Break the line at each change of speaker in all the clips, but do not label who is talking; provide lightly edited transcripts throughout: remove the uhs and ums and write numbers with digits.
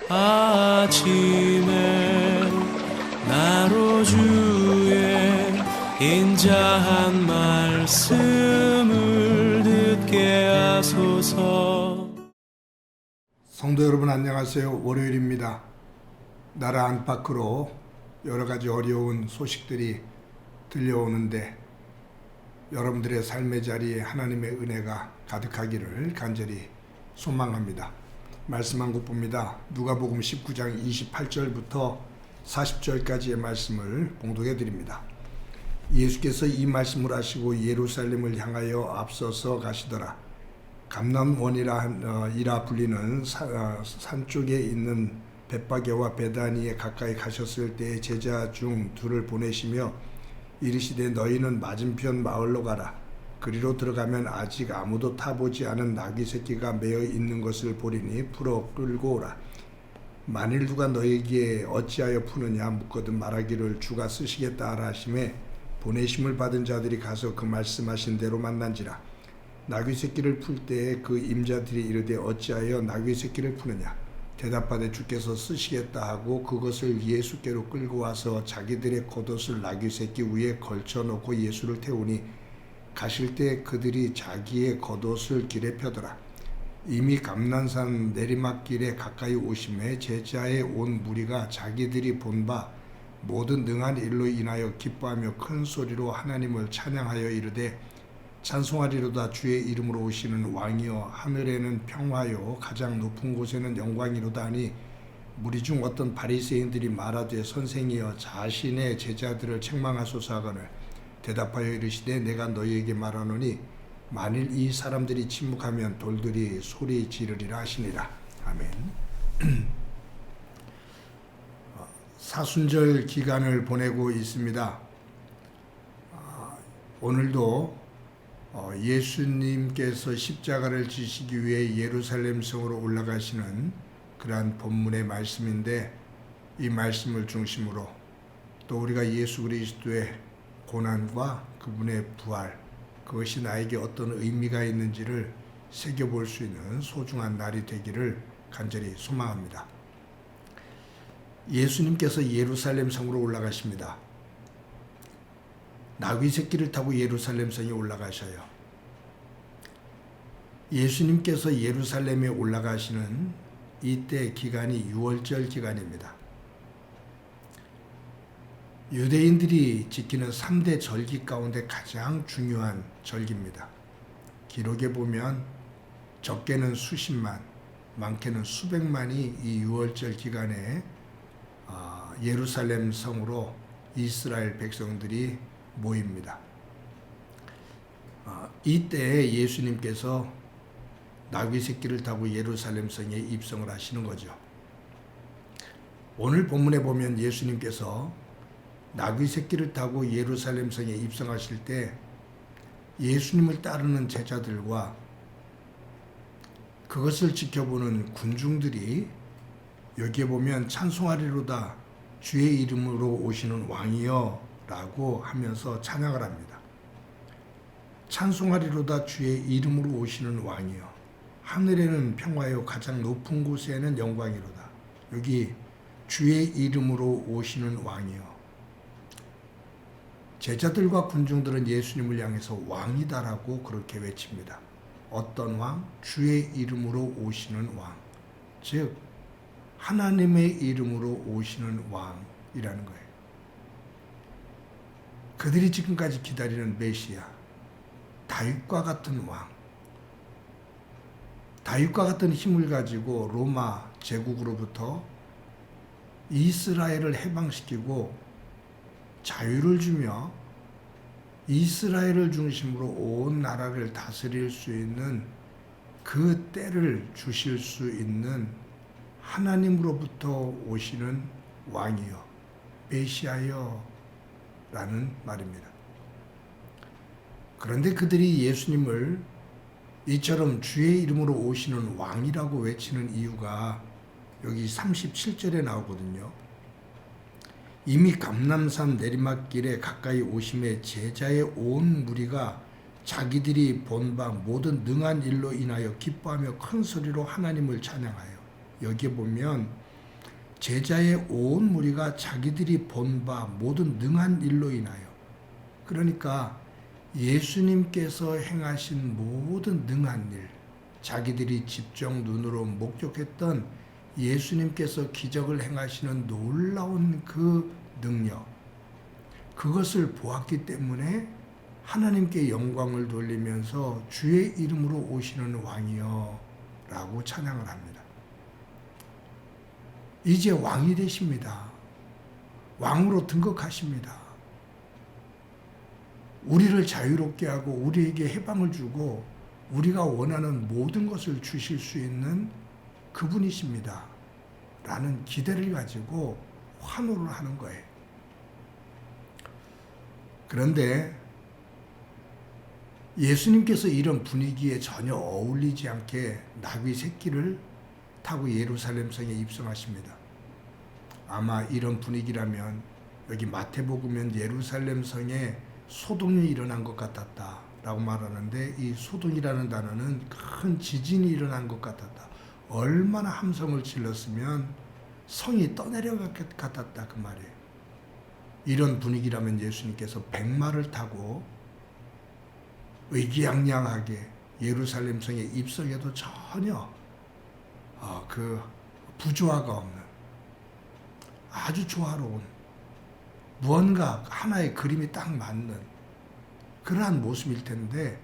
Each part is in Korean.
아침에 나로 주의 인자한 말씀을 듣게 하소서.
성도 여러분 안녕하세요. 월요일입니다. 나라 안팎으로 여러 가지 어려운 소식들이 들려오는데 여러분들의 삶의 자리에 하나님의 은혜가 가득하기를 간절히 소망합니다. 말씀 한 곳 봅니다. 누가복음 19장 28절부터 40절까지의 말씀을 봉독해 드립니다. 예수께서 이 말씀을 하시고 예루살렘을 향하여 앞서서 가시더라. 감람원이라 불리는 산 쪽에 있는 벳바게와 베다니에 가까이 가셨을 때 제자 중 둘을 보내시며 이르시되 너희는 맞은편 마을로 가라. 그리로 들어가면 아직 아무도 타보지 않은 나귀 새끼가 매어 있는 것을 보리니 풀어 끌고 오라. 만일 누가 너희에게 어찌하여 푸느냐 묻거든 말하기를 주가 쓰시겠다 하라 하시매 보내심을 받은 자들이 가서 그 말씀하신 대로 만난지라. 나귀 새끼를 풀 때에 그 임자들이 이르되 어찌하여 나귀 새끼를 푸느냐 대답하되 주께서 쓰시겠다 하고 그것을 예수께로 끌고 와서 자기들의 겉옷을 나귀 새끼 위에 걸쳐놓고 예수를 태우니 가실 때 그들이 자기의 겉옷을 길에 펴더라. 이미 감난산 내리막길에 가까이 오심에 제자의 온 무리가 자기들이 본 바 모든 능한 일로 인하여 기뻐하며 큰 소리로 하나님을 찬양하여 이르되 찬송하리로다. 주의 이름으로 오시는 왕이여 하늘에는 평화요 가장 높은 곳에는 영광이로다 하니 무리 중 어떤 바리새인들이 말하되 선생이여 자신의 제자들을 책망하소서 하거늘 대답하여 이르시되 내가 너희에게 말하노니 만일 이 사람들이 침묵하면 돌들이 소리 지르리라 하시니라. 아멘. 사순절 기간을 보내고 있습니다. 오늘도 예수님께서 십자가를 지시기 위해 예루살렘 성으로 올라가시는 그러한 본문의 말씀인데 이 말씀을 중심으로 또 우리가 예수 그리스도의 고난과 그분의 부활, 그것이 나에게 어떤 의미가 있는지를 새겨볼 수 있는 소중한 날이 되기를 간절히 소망합니다. 예수님께서 예루살렘 성으로 올라가십니다. 나귀 새끼를 타고 예루살렘 성에 올라가셔요. 예수님께서 예루살렘에 올라가시는 이때 기간이 유월절 기간입니다. 유대인들이 지키는 3대 절기 가운데 가장 중요한 절기입니다. 기록에 보면 적게는 수십만, 많게는 수백만이 이 유월절 기간에 예루살렘 성으로 이스라엘 백성들이 모입니다. 이때 예수님께서 나귀 새끼를 타고 예루살렘 성에 입성을 하시는 거죠. 오늘 본문에 보면 예수님께서 나귀 새끼를 타고 예루살렘 성에 입성하실 때 예수님을 따르는 제자들과 그것을 지켜보는 군중들이 여기에 보면 찬송하리로다 주의 이름으로 오시는 왕이여 라고 하면서 찬양을 합니다. 찬송하리로다 주의 이름으로 오시는 왕이여 하늘에는 평화요 가장 높은 곳에는 영광이로다. 여기 주의 이름으로 오시는 왕이여. 제자들과 군중들은 예수님을 향해서 왕이다라고 그렇게 외칩니다. 어떤 왕? 주의 이름으로 오시는 왕. 즉 하나님의 이름으로 오시는 왕이라는 거예요. 그들이 지금까지 기다리는 메시아, 다윗과 같은 왕, 다윗과 같은 힘을 가지고 로마 제국으로부터 이스라엘을 해방시키고 자유를 주며 이스라엘을 중심으로 온 나라를 다스릴 수 있는 그 때를 주실 수 있는 하나님으로부터 오시는 왕이요 메시아여 라는 말입니다. 그런데 그들이 예수님을 이처럼 주의 이름으로 오시는 왕이라고 외치는 이유가 여기 37절에 나오거든요. 이미 감람산 내리막길에 가까이 오심에 제자의 온 무리가 자기들이 본 바 모든 능한 일로 인하여 기뻐하며 큰 소리로 하나님을 찬양하여. 여기에 보면 제자의 온 무리가 자기들이 본 바 모든 능한 일로 인하여, 그러니까 예수님께서 행하신 모든 능한 일, 자기들이 직접 눈으로 목격했던 예수님께서 기적을 행하시는 놀라운 그 능력, 그것을 보았기 때문에 하나님께 영광을 돌리면서 주의 이름으로 오시는 왕이여 라고 찬양을 합니다. 이제 왕이 되십니다. 왕으로 등극하십니다. 우리를 자유롭게 하고 우리에게 해방을 주고 우리가 원하는 모든 것을 주실 수 있는 그분이십니다. 라는 기대를 가지고 환호를 하는 거예요. 그런데 예수님께서 이런 분위기에 전혀 어울리지 않게 나귀 새끼를 타고 예루살렘 성에 입성하십니다. 아마 이런 분위기라면 여기 마태복음은 예루살렘 성에 소동이 일어난 것 같았다 라고 말하는데, 이 소동이라는 단어는 큰 지진이 일어난 것 같았다. 얼마나 함성을 질렀으면 성이 떠내려갈 것 같았다 그 말이에요. 이런 분위기라면 예수님께서 백마를 타고 의기양양하게 예루살렘 성에 입성해도 전혀 그 부조화가 없는 아주 조화로운, 무언가 하나의 그림이 딱 맞는 그러한 모습일 텐데,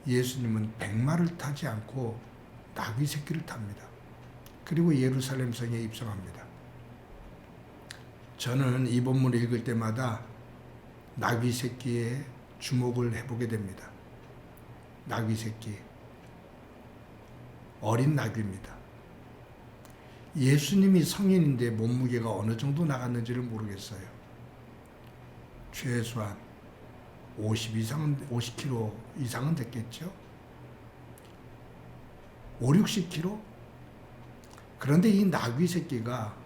예수님은 백마를 타지 않고 나귀 새끼를 탑니다. 그리고 예루살렘 성에 입성합니다. 저는 이 본문을 읽을 때마다 나귀 새끼에 주목을 해보게 됩니다. 나귀 새끼, 어린 나귀입니다. 예수님이 성인인데 몸무게가 어느 정도 나갔는지를 모르겠어요. 최소한 50kg 이상은 됐겠죠? 50-60kg? 그런데 이 나귀 새끼가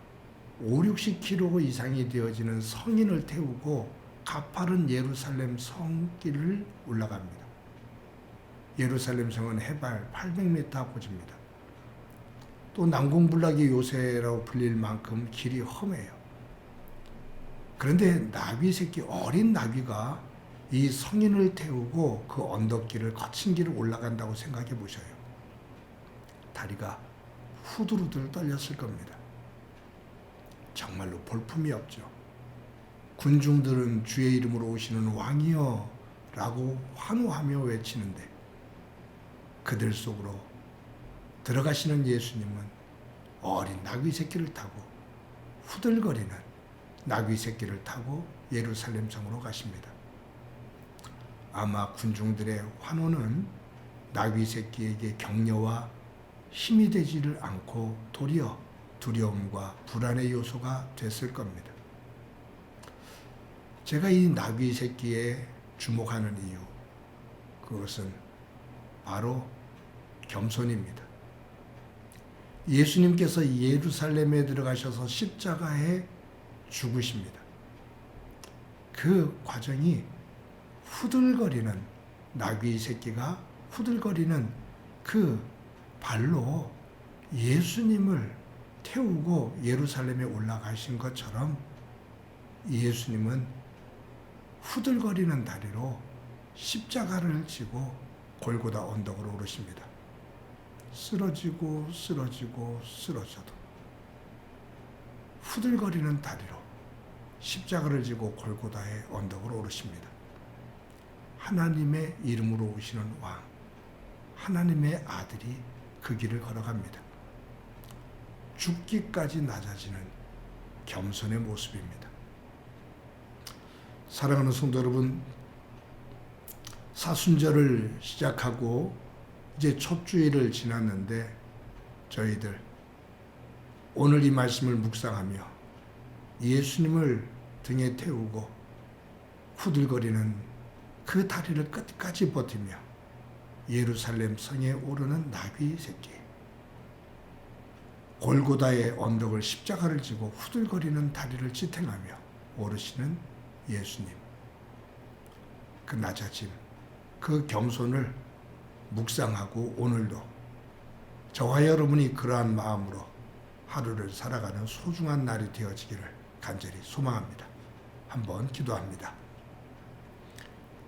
50-60kg 이상이 되어지는 성인을 태우고 가파른 예루살렘 성길을 올라갑니다. 예루살렘 성은 해발 800m 고집니다. 또 난공불락의 요새라고 불릴 만큼 길이 험해요. 그런데 나귀 새끼, 어린 나귀가 이 성인을 태우고 그 언덕길을, 거친 길을 올라간다고 생각해 보셔요. 다리가 후들후들 떨렸을 겁니다. 정말로 볼품이 없죠. 군중들은 주의 이름으로 오시는 왕이여 라고 환호하며 외치는데, 그들 속으로 들어가시는 예수님은 어린 나귀 새끼를 타고, 후들거리는 나귀 새끼를 타고 예루살렘 성으로 가십니다. 아마 군중들의 환호는 나귀 새끼에게 격려와 힘이 되지를 않고 도리어 두려움과 불안의 요소가 됐을 겁니다. 제가 이 나귀 새끼에 주목하는 이유, 그것은 바로 겸손입니다. 예수님께서 예루살렘에 들어가셔서 십자가에 죽으십니다. 그 과정이 후들거리는, 나귀 새끼가 후들거리는 그 발로 예수님을 태우고 예루살렘에 올라가신 것처럼, 예수님은 후들거리는 다리로 십자가를 지고 골고다 언덕으로 오르십니다. 쓰러지고 쓰러지고 쓰러져도 후들거리는 다리로 십자가를 지고 골고다의 언덕으로 오르십니다. 하나님의 이름으로 오시는 왕, 하나님의 아들이 그 길을 걸어갑니다. 죽기까지 낮아지는 겸손의 모습입니다. 사랑하는 성도 여러분, 사순절을 시작하고 이제 첫 주일을 지났는데, 저희들 오늘 이 말씀을 묵상하며 예수님을 등에 태우고 후들거리는 그 다리를 끝까지 버티며 예루살렘 성에 오르는 나귀 새끼, 골고다의 언덕을 십자가를 지고 후들거리는 다리를 지탱하며 오르시는 예수님, 그 낮아짐, 그 겸손을 묵상하고 오늘도 저와 여러분이 그러한 마음으로 하루를 살아가는 소중한 날이 되어지기를 간절히 소망합니다. 한번 기도합니다.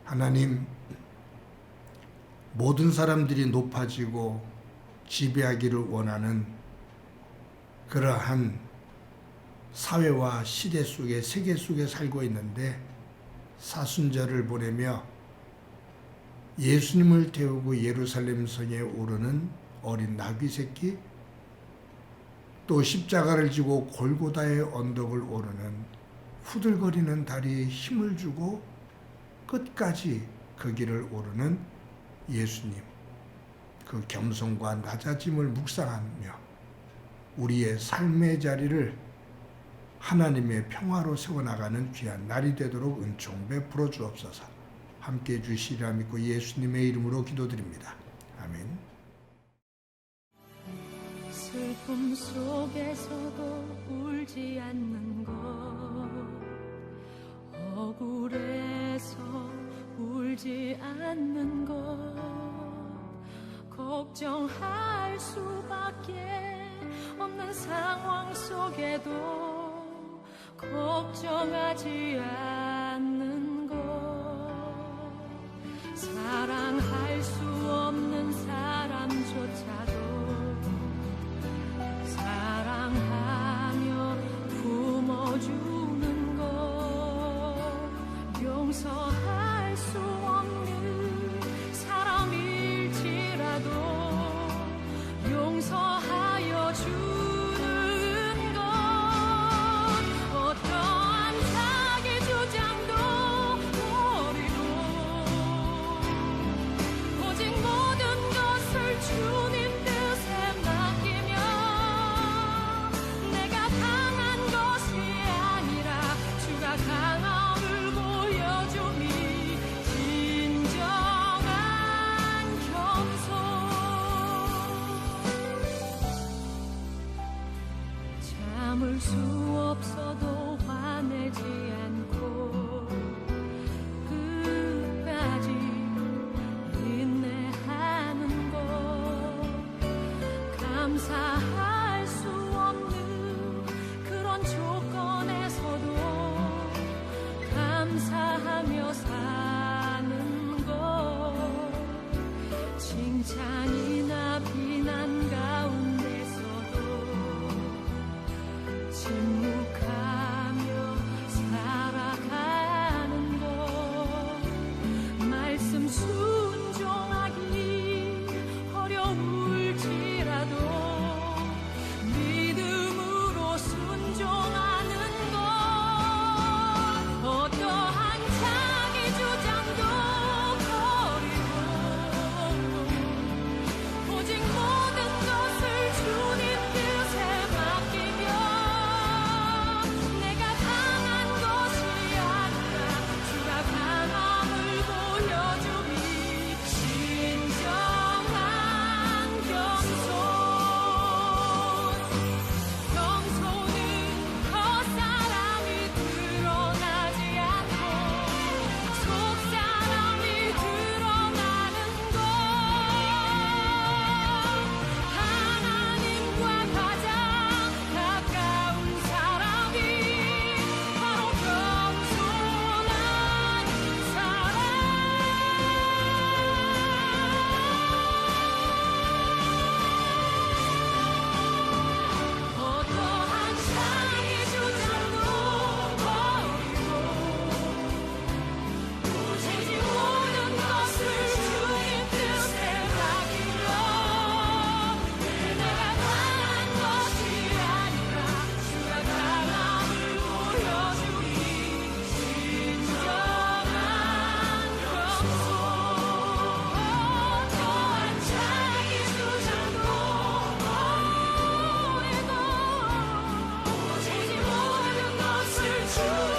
하나님, 모든 사람들이 높아지고 지배하기를 원하는 그러한 사회와 시대 속에, 세계 속에 살고 있는데 사순절을 보내며 예수님을 태우고 예루살렘 성에 오르는 어린 나귀 새끼, 또 십자가를 지고 골고다의 언덕을 오르는 후들거리는 다리에 힘을 주고 끝까지 그 길을 오르는 예수님, 그 겸손과 낮아짐을 묵상하며 우리의 삶의 자리를 하나님의 평화로 세워나가는 귀한 날이 되도록 은총 베풀어 주옵소서. 함께해 주시리라 믿고 예수님의 이름으로 기도드립니다. 아멘.
슬픔 속에서도 울지 않는 것, 억울해서 울지 않는 것, 걱정할 수밖에 없는 상황 속에도 걱정하지 않는 것, 사랑할 수 없는 사람조차도 사랑하며 품어주는 것, 용서할 수 없는 사람일지라도 용서하여 주는 것, 어떠한 자기 주장도 버리고 오직 모든 것을 주님 뜻에 맡기며 내가 강한 것이 아니라 주가 강함을 보여주니 진정한 겸손, 참을 수 없어도 화내지 않고 끝까지 인내하는 것, 감사할 수 없는 그런 조건에서도 감사하며 사는 것, 칭찬이나 비난 가운데서도 침묵하며 살아가는 것, 말씀 순종하기 어려울지라도 믿음으로 순종하는 것, 어떠한 자기 주장도 버리고 오직 모든 것을 주님 뜻에 맡기며 내가 강한 것이 아니라 주가 강함을 보여주니 진정한 겸손, 겸손은 겉사람이 드러나지 않고 속사람이 드러나는 것, 하나님과 가장 가까운 사람이 바로 겸손한 사람. 어떠한 자기 주장도 버리고 오직 모든 것을 주님 뜻에 맡기며 내가 강한 것이 아니라 주가 강함을 보여주니 진정한 겸손, 어떠한 자기 주장도 버리고 오직 모든 것을 주님